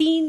3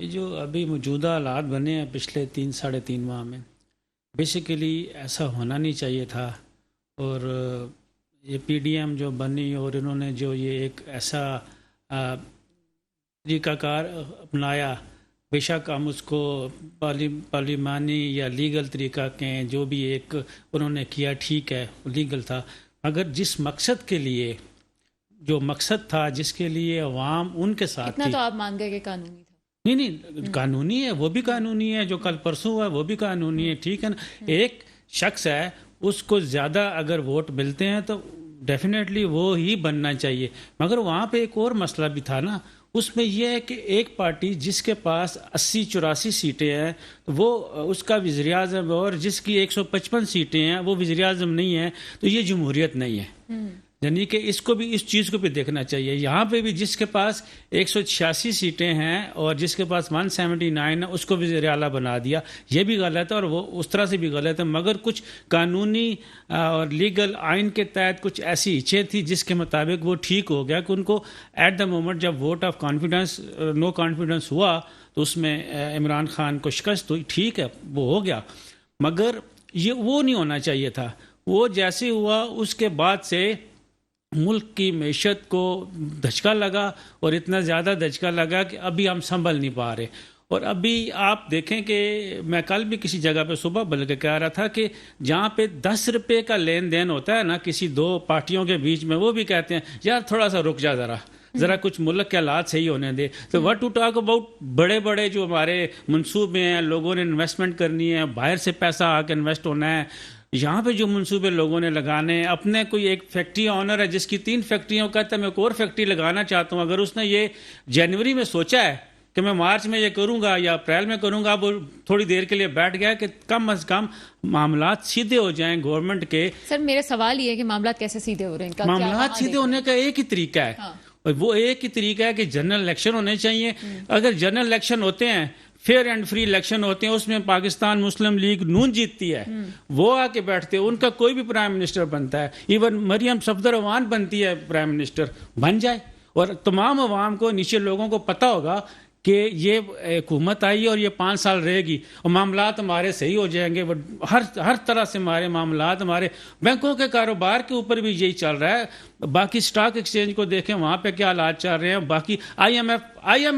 یہ جو ابھی موجودہ حالات بنے ہیں پچھلے 3-3.5 ماہ میں، بیسیکلی ایسا ہونا نہیں چاہیے تھا، اور یہ پی ڈی ایم جو بنی اور انہوں نے جو یہ ایک ایسا طریقہ کار اپنایا، بے شک ہم اس کو پارلیمانی یا لیگل طریقہ کہیں، جو بھی ایک انہوں نے کیا ٹھیک ہے، لیگل تھا، مگر جس مقصد کے لیے، جو مقصد تھا جس کے لیے عوام ان کے ساتھ اتنا تھی، تو آپ مان گئے کہ قانونی تھا؟ نہیں قانونی ہے، وہ بھی قانونی ہے، جو کل پرسوں ہوا وہ بھی قانونی ہے، ٹھیک ہے نا۔ ایک شخص ہے، اس کو زیادہ اگر ووٹ ملتے ہیں تو ڈیفینیٹلی وہ ہی بننا چاہیے، مگر وہاں پہ ایک اور مسئلہ بھی تھا نا، اس میں یہ ہے کہ ایک پارٹی جس کے پاس 80-84 سیٹیں ہیں وہ اس کا وزیر اعظم، اور جس کی 155 سیٹیں ہیں وہ وزیر اعظم نہیں ہے، تو یہ جمہوریت نہیں ہے۔ یعنی کہ اس کو بھی، اس چیز کو بھی دیکھنا چاہیے۔ یہاں پہ بھی جس کے پاس 186 سیٹیں ہیں اور جس کے پاس 179 ہے، اس کو وزیر اعلیٰ بنا دیا، یہ بھی غلط ہے، اور وہ اس طرح سے بھی غلط ہے، مگر کچھ قانونی اور لیگل آئین کے تحت کچھ ایسی اچھیں تھی جس کے مطابق وہ ٹھیک ہو گیا کہ ان کو ایٹ دا مومنٹ جب vote of confidence, no confidence ہوا تو اس میں عمران خان کو شکست ہوئی، ٹھیک ہے وہ ہو گیا، مگر یہ وہ نہیں ہونا چاہیے تھا۔ وہ جیسے ہوا اس کے بعد سے ملک کی معیشت کو دھچکا لگا، اور اتنا زیادہ دھچکا لگا کہ ابھی ہم سنبھل نہیں پا رہے۔ اور ابھی آپ دیکھیں کہ میں کل بھی کسی جگہ پہ صبح بلکہ کہہ رہا تھا کہ جہاں پہ 10 روپے کا لین دین ہوتا ہے نا کسی دو پارٹیوں کے بیچ میں، وہ بھی کہتے ہیں یار تھوڑا سا رک جا، ذرا کچھ ملک کے حالات صحیح ہونے دے۔ تو وٹ ٹو ٹاک اباؤٹ بڑے بڑے جو ہمارے منصوبے ہیں، لوگوں نے انویسٹمنٹ کرنی ہے، باہر سے پیسہ آ کے انویسٹ ہونا ہے، یہاں پہ جو منصوبے لوگوں نے لگانے ہیں، اپنے کوئی ایک فیکٹری آنر ہے جس کی 3 فیکٹریوں کا ہے، میں ایک اور فیکٹری لگانا چاہتا ہوں، اگر اس نے یہ جنوری میں سوچا ہے کہ میں مارچ میں یہ کروں گا یا اپریل میں کروں گا، وہ تھوڑی دیر کے لیے بیٹھ گیا کہ کم از کم معاملات سیدھے ہو جائیں گورنمنٹ کے۔ سر میرا سوال یہ ہے کہ معاملات کیسے سیدھے ہو رہے ہیں؟ معاملات سیدھے ہونے کا ایک ہی طریقہ ہے، اور وہ ایک ہی طریقہ ہے کہ جنرل الیکشن ہونے چاہیے۔ اگر جنرل الیکشن ہوتے ہیں، فیئر اینڈ فری الیکشن ہوتے ہیں، اس میں پاکستان مسلم لیگ نون جیتتی ہے، وہ آ کے بیٹھتے ہیں، ان کا کوئی بھی پرائم منسٹر بنتا ہے، ایون مریم صفدر امان بنتی ہے پرائم منسٹر، بن جائے، اور تمام عوام کو، نیچے لوگوں کو پتہ ہوگا کہ یہ حکومت آئی ہے اور یہ 5 سال رہے گی، اور معاملات ہمارے صحیح ہو جائیں گے۔ ہر طرح سے ہمارے معاملات، ہمارے بینکوں کے کاروبار کے اوپر بھی یہی چل رہا ہے، باقی سٹاک ایکسچینج کو دیکھیں وہاں پہ کیا حالات چل رہے ہیں، باقی آئی ایم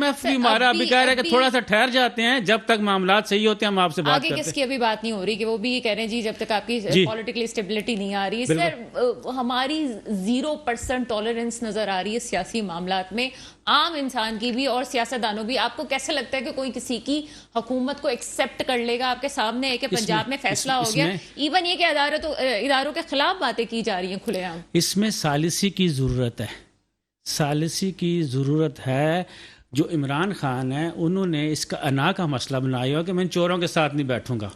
ایف بھی ہمارا ابھی کہہ رہا ہے کہ تھوڑا سا ٹھہر جاتے ہیں، جب تک معاملات صحیح ہوتے ہیں ہم آپ سے بات کرتے ہیں۔ آگے کس کی ابھی بات نہیں ہو رہی کہ وہ بھی یہ کہہ رہے ہیں جی جب تک آپ کی پولیٹیکلی اسٹیبلٹی نہیں آ رہی۔ سر ہماری 0% ٹالرنس نظر آ رہی ہے سیاسی معاملات میں، عام انسان کی بھی اور سیاستدانوں بھی۔ آپ کو کیسے لگتا ہے کہ کوئی کسی کی حکومت کو ایکسیپٹ کر لے گا؟ آپ کے سامنے ہے کہ پنجاب میں فیصلہ ہو گیا، ایون یہ کہ اداروں کے خلاف باتیں کی جا رہی ہیں کھلے عام۔ اس میں ثالثی کی ضرورت ہے، ثالثی کی ضرورت ہے۔ جو عمران خان ہیں انہوں نے اس کا انا کا مسئلہ بنایا ہو کہ میں چوروں کے ساتھ نہیں بیٹھوں گا،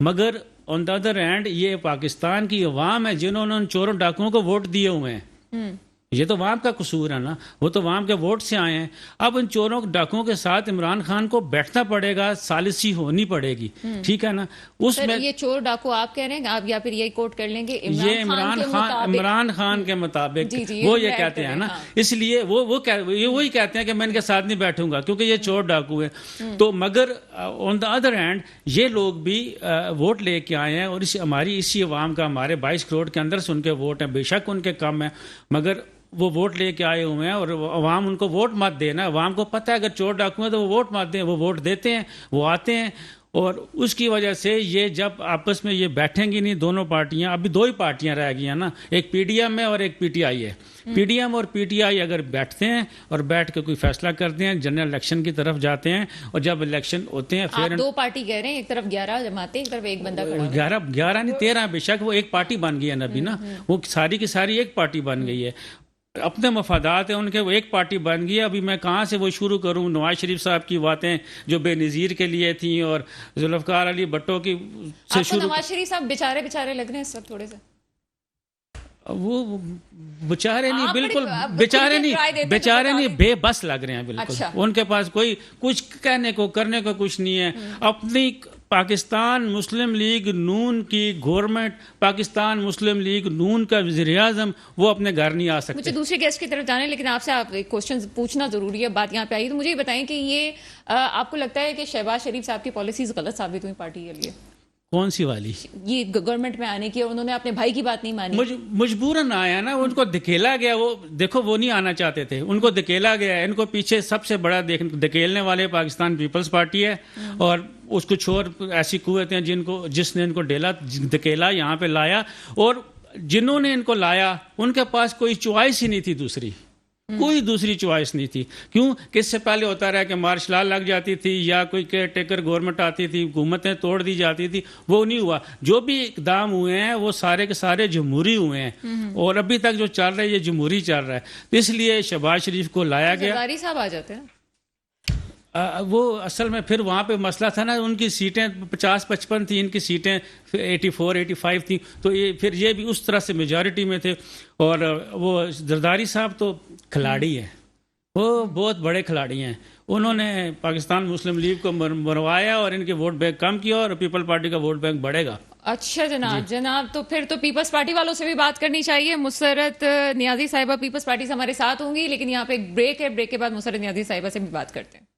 مگر آن دا ادر ہینڈ یہ پاکستان کی عوام ہے جنہوں نے ان چوروں ڈاکوؤں کو ووٹ دیے ہوئے ہیں، یہ تو عوام کا قصور ہے نا، وہ تو عوام کے ووٹ سے آئے ہیں۔ اب ان چوروں ڈاکوؤں کے ساتھ عمران خان کو بیٹھنا پڑے گا، ثالثی ہونی پڑے گی، ٹھیک ہے نا۔ اس میں یہ چور ڈاکو آپ کہہ رہے ہیں آپ، یا پھر یہی کوٹ کر لیں گے یہ عمران خان کے مطابق وہ یہ کہتے ہیں نا، اس لیے وہ وہی کہتے ہیں کہ میں ان کے ساتھ نہیں بیٹھوں گا کیونکہ یہ چور ڈاکو ہے۔ تو مگر آن دا ادر ہینڈ یہ لوگ بھی ووٹ لے کے آئے ہیں، اور ہماری اسی عوام کا، ہمارے 22 کروڑ کے اندر سے ان کے ووٹ ہیں، بے شک ان کے کم ہیں، مگر وہ ووٹ لے کے آئے ہوئے ہیں، اور عوام ان کو ووٹ مت دینا۔ عوام کو پتہ ہے اگر چور ڈاکو ہیں تو وہ ووٹ مت دیں، وہ ووٹ دیتے ہیں، وہ آتے ہیں، اور اس کی وجہ سے یہ جب آپس میں یہ بیٹھیں گی نہیں دونوں پارٹیاں، ابھی 2 ہی پارٹیاں رہ گئی ہیں نا، ایک پی ڈی ایم ہے اور ایک پی ٹی آئی ہے۔ پی ڈی ایم اور پی ٹی آئی اگر بیٹھتے ہیں اور بیٹھ کے کوئی فیصلہ کرتے ہیں، جنرل الیکشن کی طرف جاتے ہیں، اور جب الیکشن ہوتے ہیں آپ 2 پارٹی کہہ رہے ہیں، ایک طرف 11 جماعتیں، ایک طرف ایک بندہ کھڑا ہے۔ 11 نہیں 13 بے شک، وہ ایک پارٹی بن گئی ہے نبی نا، وہ ساری کی ساری ایک پارٹی بن گئی ہے، اپنے مفادات ہیں ان کے، وہ ایک پارٹی بن گئی ہے۔ ابھی میں کہاں سے وہ شروع کروں؟ نواز شریف صاحب کی باتیں جو بے نظیر کے لیے تھیں، اور ذوالفقار علی بھٹو کی سے شروع۔ نواز شریف صاحب بیچارے لگ رہے ہیں اس وقت تھوڑے سے؟ وہ بیچارے نہیں، بالکل بیچارے نہیں، بے بس لگ رہے ہیں بالکل۔ ان کے پاس کوئی کچھ کہنے کو کرنے کو کچھ نہیں ہے، اپنی پاکستان مسلم لیگ نون کی گورنمنٹ، پاکستان مسلم لیگ نون کا وزیر اعظم وہ اپنے گھر نہیں آ سکتے. مجھے دوسرے گیسٹ کی طرف جانا ہے، لیکن آپ سے ایک کوشچن پوچھنا ضروری ہے، بات یہاں پہ آئی. تو مجھے یہ بتائیں کہ یہ آپ کو لگتا ہے کہ شہباز شریف صاحب کی پالیسیز غلط ثابت ہوئی پارٹی کے لیے؟ کون سی والی؟ یہ گورنمنٹ میں آنے کی، اور انہوں نے اپنے بھائی کی بات نہیں مانی. مجبوراً آیا نا، ان کو دھکیلا گیا. وہ دیکھو وہ نہیں آنا چاہتے تھے، ان کو دھکیلا گیا. ان کو پیچھے سب سے بڑا دھکیلنے والے پاکستان پیپلز پارٹی ہے، اور اس کو چھوڑ ایسی قوتیں جس نے ان کو دھکیلا یہاں پہ لایا. اور جنہوں نے ان کو لایا ان کے پاس کوئی چوائس ہی نہیں تھی، کوئی دوسری چوائس نہیں تھی. کیوں کہ اس سے پہلے ہوتا رہا کہ مارشل لا لگ جاتی تھی یا کوئی کیئر ٹیکر گورنمنٹ آتی تھی، حکومتیں توڑ دی جاتی تھی. وہ نہیں ہوا. جو بھی اقدام ہوئے ہیں وہ سارے کے سارے جمہوری ہوئے ہیں، اور ابھی تک جو چل رہا ہے یہ جمہوری چل رہا ہے. تو اس لیے شہباز شریف کو لایا گیا. زرداری صاحب آ جاتے ہیں. وہ اصل میں پھر وہاں پہ مسئلہ تھا نا، ان کی سیٹیں 50-55 تھیں، ان کی سیٹیں 84-85 تھیں. تو یہ پھر یہ بھی اس طرح سے میجارٹی میں تھے. اور وہ زرداری صاحب تو کھلاڑی ہیں، وہ بہت بڑے کھلاڑی ہیں. انہوں نے پاکستان مسلم لیگ کو مروایا اور ان کے ووٹ بینک کم کیا، اور پیپل پارٹی کا ووٹ بینک بڑھے گا. اچھا جناب تو پھر تو پیپلز پارٹی والوں سے بھی بات کرنی چاہیے. مسرت نیازی صاحبہ پیپلز پارٹی سے ہمارے ساتھ ہوں گی، لیکن یہاں پہ ایک بریک ہے. بریک کے بعد مسرت نیازی صاحبہ سے بھی بات کرتے ہیں.